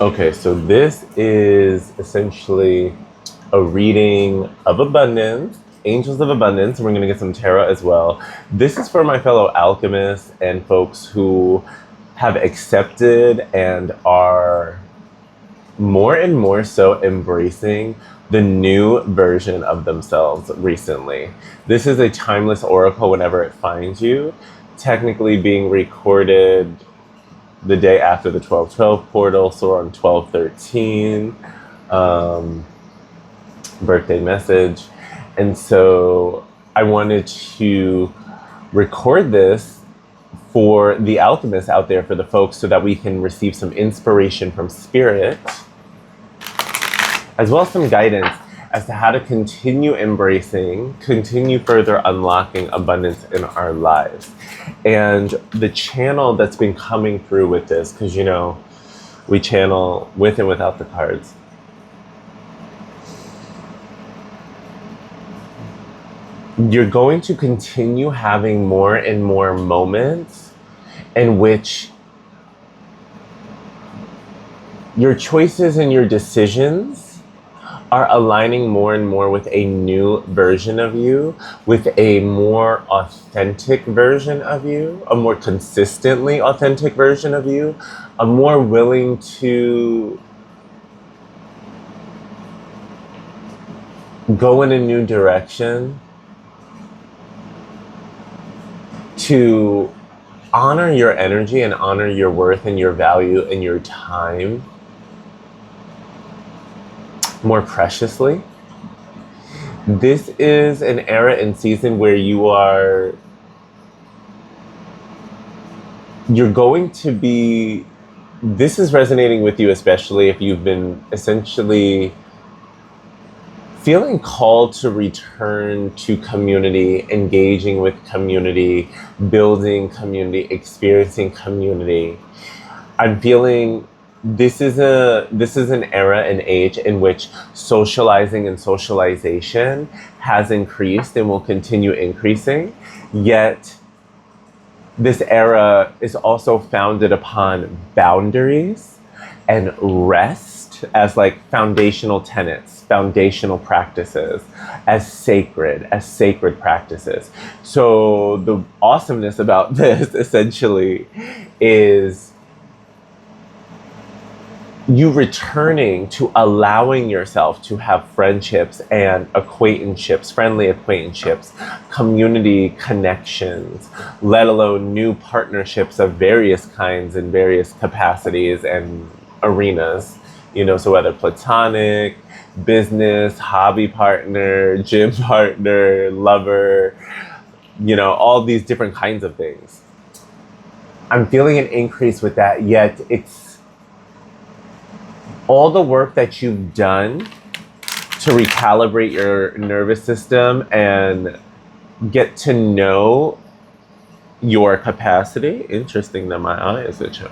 Okay, so this is essentially a reading of abundance, angels of abundance. We're going to get some tarot as well. This is for my fellow alchemists and folks who have accepted and are more and more so embracing the new version of themselves recently. This is a timeless oracle whenever it finds you, technically being recorded the day after the 1212 portal, so on 1213 birthday message. And so I wanted to record this for the alchemists out there, for the folks, so that we can receive some inspiration from spirit, as well as some guidance as to how to continue embracing, continue further unlocking abundance in our lives. And the channel that's been coming through with this, because we channel with and without the cards. You're going to continue having more and more moments in which your choices and your decisions are aligning more and more with a new version of you, with a more authentic version of you, a more consistently authentic version of you, a more willing to go in a new direction, to honor your energy and honor your worth and your value and your time more preciously. This is an era and season where you're going to be, this is resonating with you, especially if you've been essentially feeling called to return to community, engaging with community, building community, experiencing community. I'm feeling this is an era and age in which socializing and socialization has increased and will continue increasing. Yet this era is also founded upon boundaries and rest as like foundational tenets, foundational practices, as sacred practices. So the awesomeness about this essentially is you returning to allowing yourself to have friendships and acquaintanceships, friendly acquaintanceships, community connections, let alone new partnerships of various kinds and various capacities and arenas. So whether platonic, business, hobby partner, gym partner, lover, all these different kinds of things. I'm feeling an increase with that, yet it's all the work that you've done to recalibrate your nervous system and get to know your capacity. Interesting that my eye is itching.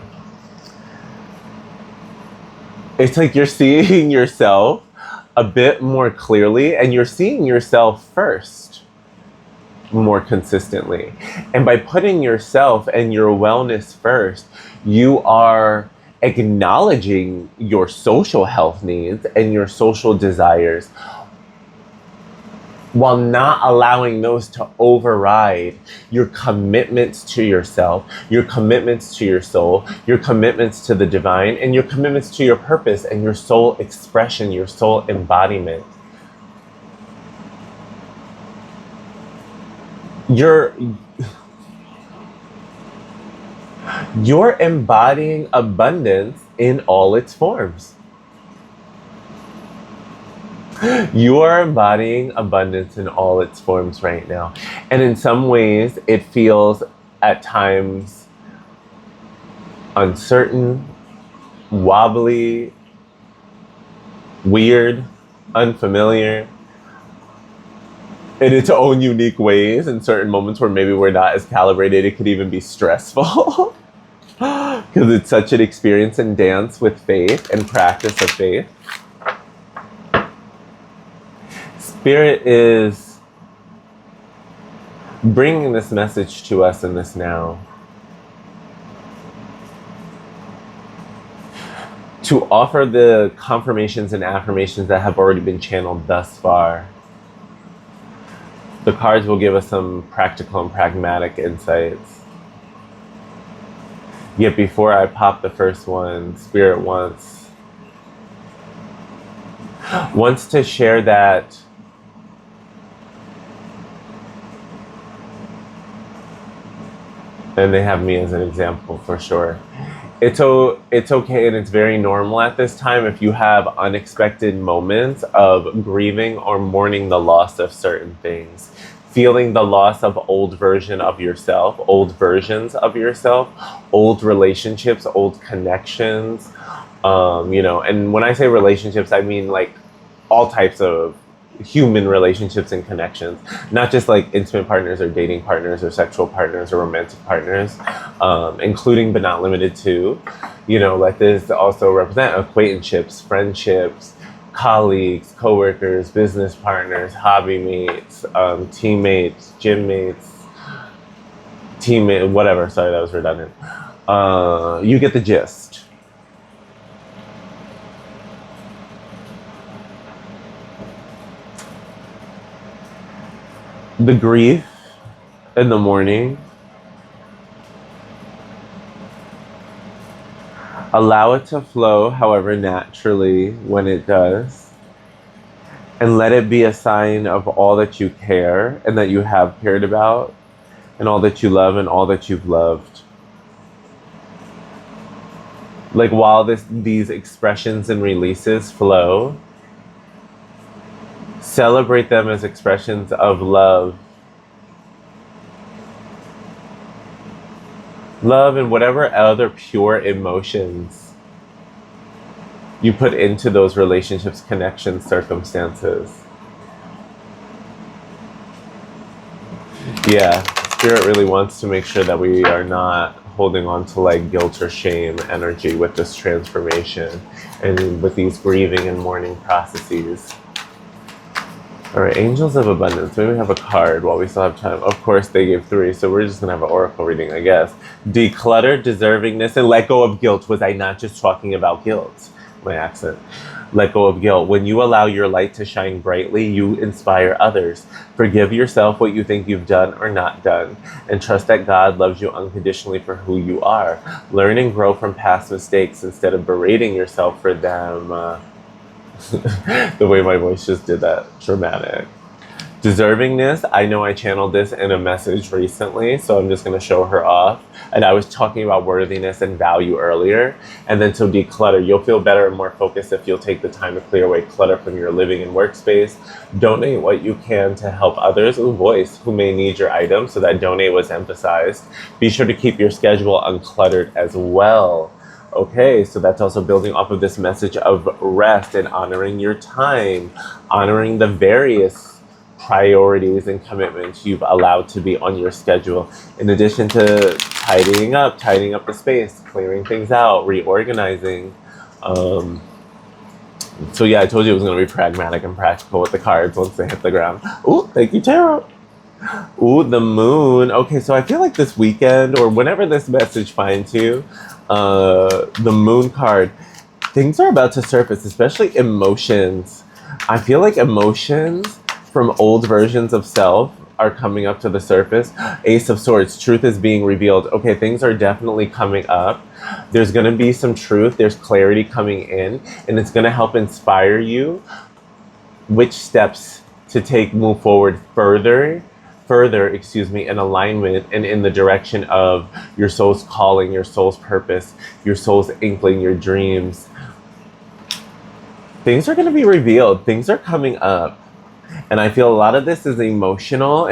It's like you're seeing yourself a bit more clearly, and you're seeing yourself first more consistently. And by putting yourself and your wellness first, you are acknowledging your social health needs and your social desires while not allowing those to override your commitments to yourself, your commitments to your soul, your commitments to the divine, and your commitments to your purpose and your soul expression, your soul embodiment. You're embodying abundance in all its forms. You are embodying abundance in all its forms right now. And in some ways, it feels at times uncertain, wobbly, weird, unfamiliar, in its own unique ways. In certain moments where maybe we're not as calibrated, it could even be stressful. Because it's such an experience and dance with faith and practice of faith. Spirit is bringing this message to us in this now. to offer the confirmations and affirmations that have already been channeled thus far. The cards will give us some practical and pragmatic insights. Yet before I pop the first one, Spirit wants to share that and they have me as an example for sure. It's okay and it's very normal at this time if you have unexpected moments of grieving or mourning the loss of certain things. Feeling the loss of old versions of yourself, old relationships, old connections. And when I say relationships, I mean like all types of human relationships and connections, not just like intimate partners or dating partners or sexual partners or romantic partners, including but not limited to, like this also represent acquaintanceships, friendships, colleagues, coworkers, business partners, hobby mates, teammates, gym mates, teammate, whatever. Sorry, that was redundant. You get the gist. The grief in the morning, allow it to flow however naturally when it does, and let it be a sign of all that you care and that you have cared about, and all that you love and all that you've loved. Like while these expressions and releases flow, celebrate them as expressions of love. Love and whatever other pure emotions you put into those relationships, connections, circumstances. Yeah, Spirit really wants to make sure that we are not holding on to like guilt or shame energy with this transformation and with these grieving and mourning processes. All right, Angels of Abundance. Maybe we have a card while we still have time. Of course, they gave 3, so we're just going to have an oracle reading, I guess. Declutter, deservingness, and let go of guilt. Was I not just talking about guilt? My accent. Let go of guilt. When you allow your light to shine brightly, you inspire others. Forgive yourself what you think you've done or not done, and trust that God loves you unconditionally for who you are. Learn and grow from past mistakes instead of berating yourself for them. The way my voice just did that, dramatic. Deservingness, I know I channeled this in a message recently, so I'm just going to show her off. And I was talking about worthiness and value earlier. And then to declutter, you'll feel better and more focused if you'll take the time to clear away clutter from your living and workspace. Donate what you can to help others, voice who may need your item, so that donate was emphasized. Be sure to keep your schedule uncluttered as well. Okay, so that's also building off of this message of rest and honoring your time, honoring the various priorities and commitments you've allowed to be on your schedule, in addition to tidying up the space, clearing things out, reorganizing. So yeah, I told you it was going to be pragmatic and practical with the cards once they hit the ground. Ooh, thank you, Tarot. Ooh, the moon. Okay, so I feel like this weekend or whenever this message finds you, the moon card, things are about to surface, especially emotions. I feel like emotions from old versions of self are coming up to the surface. Ace of Swords, truth is being revealed. Okay, things are definitely coming up. There's going to be some truth. There's clarity coming in, and it's going to help inspire you which steps to move forward further, in alignment and in the direction of your soul's calling, your soul's purpose, your soul's inkling, your dreams. Things are going to be revealed. Things are coming up. And I feel a lot of this is emotional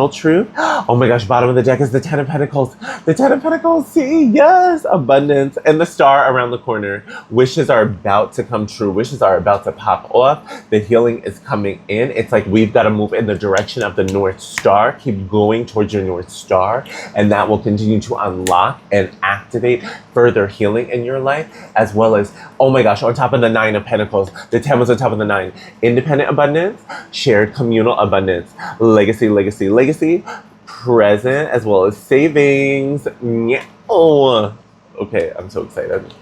truth. Oh my gosh, bottom of the deck is the Ten of Pentacles. The Ten of Pentacles, see, yes, abundance. And the star around the corner. Wishes are about to come true. Wishes are about to pop off. The healing is coming in. It's like we've got to move in the direction of the North Star. Keep going towards your North Star. And that will continue to unlock and activate further healing in your life. As well as, oh my gosh, on top of the Nine of Pentacles. The 10 was on top of the 9. Independent abundance. Shared communal abundance, legacy, present, as well as savings. Oh, okay, I'm so excited.